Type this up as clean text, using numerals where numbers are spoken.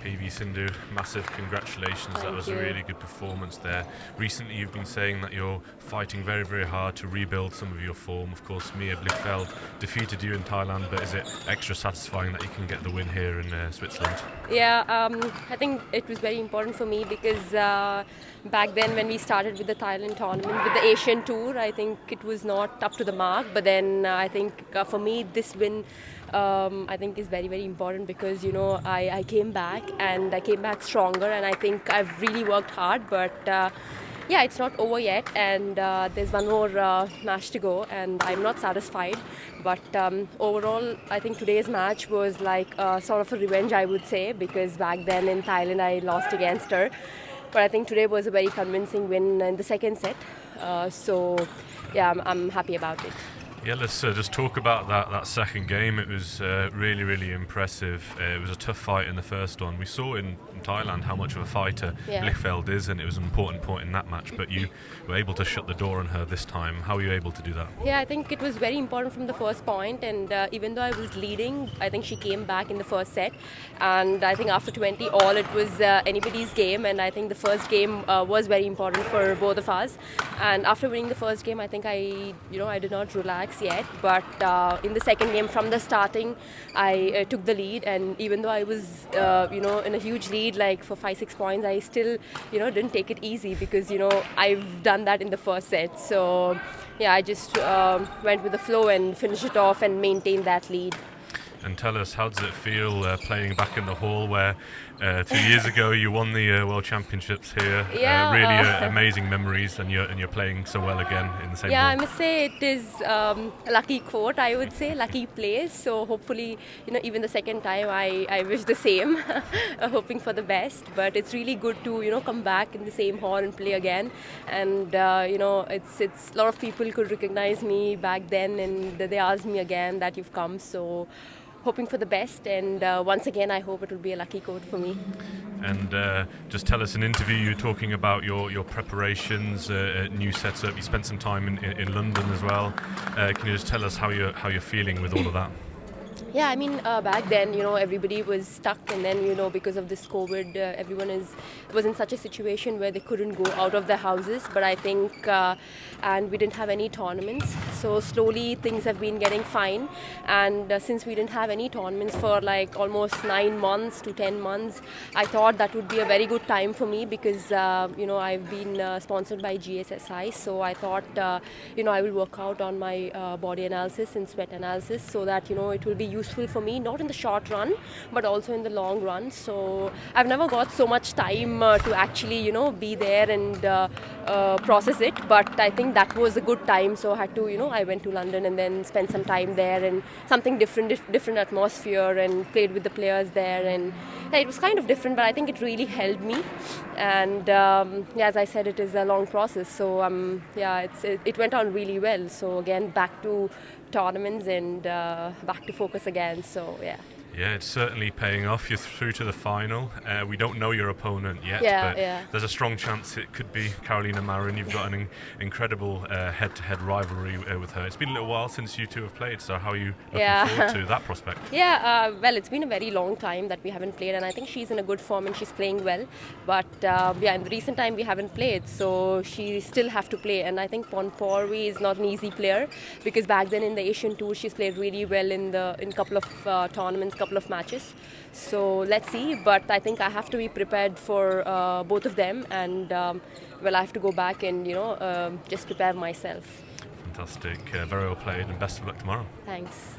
PV Sindhu, massive congratulations. Thank That was you. a really good performance there. Recently you've been saying that you're fighting very, very hard to rebuild some of your form. Of course, Mia Blichfeld defeated you in Thailand, but is it extra satisfying that you can get the win here in Switzerland? Yeah, I think it was very important for me because back then when we started with the Thailand tournament, with the Asian Tour, I think it was not up to the mark. But then I think for me, this win, I think is very, very important because, I came back and I came back stronger, and I think I've really worked hard. But yeah, it's not over yet, and there's one more match to go, and I'm not satisfied. But overall, I think today's match was like sort of a revenge, I would say, because back then in Thailand I lost against her. But I think today was a very convincing win in the second set. So yeah, I'm happy about it. Yeah, let's just talk about that second game. It was really, really impressive. It was a tough fight in the first one. We saw in Thailand how much of a fighter Yeah. Blichfeld is, and it was an important point in that match. But you were able to shut the door on her this time. How were you able to do that? Yeah, I think it was very important from the first point, and even though I was leading, I think she came back in the first set, and I think after 20 all it was anybody's game, and I think the first game was very important for both of us. And after winning the first game, I think I did not relax yet, but in the second game from the starting, I took the lead, and even though I was in a huge lead like for 5-6 points, I still didn't take it easy because I've done that in the first set. So yeah, I just went with the flow and finished it off and maintained that lead. And tell us, how does it feel playing back in the hall where 2 years ago you won the World Championships here? Yeah, Really amazing memories, and you're playing so well again in the same Yeah, I hall. must say it is a lucky quote, I would say, lucky place. So hopefully, even the second time I wish the same, hoping for the best. But it's really good to, come back in the same hall and play again. And, it's a lot of people could recognize me back then, and they asked me again that you've come. So hoping for the best, and once again I hope it will be a lucky quote for me. And just tell us, an interview you were talking about your preparations, new setup. You spent some time in London as well. Can you just tell us how you're feeling with all of that? Yeah, I mean, back then, everybody was stuck, and then, because of this COVID, everyone was in such a situation where they couldn't go out of their houses. But I think, and we didn't have any tournaments, so slowly things have been getting fine. And since we didn't have any tournaments for like almost 9 months to 10 months, I thought that would be a very good time for me because, I've been sponsored by GSSI, so I thought, I will work out on my body analysis and sweat analysis so that, it will be useful for me, not in the short run, but also in the long run. So I've never got so much time to actually, be there and process it. But I think that was a good time. So I had to, I went to London and then spent some time there and something different atmosphere, and played with the players there. And yeah, it was kind of different, but I think it really helped me. And yeah, as I said, it is a long process. So yeah, it went on really well. So again, back to tournaments and back to focus again. So yeah. Yeah, it's certainly paying off. You're through to the final. We don't know your opponent yet, Yeah, but yeah. there's a strong chance it could be Carolina Marin. You've got an incredible head-to-head rivalry with her. It's been a little while since you two have played, so how are you looking Yeah. forward to that prospect? Yeah, well, it's been a very long time that we haven't played, and I think she's in a good form and she's playing well. But yeah, in the recent time we haven't played, so she still have to play. And I think Ponporvi is not an easy player because back then in the Asian Tour she's played really well in couple of tournaments, couple of matches. So let's see. But I think I have to be prepared for both of them, and well, I have to go back and just prepare myself. Fantastic. Very well played, and best of luck tomorrow. Thanks.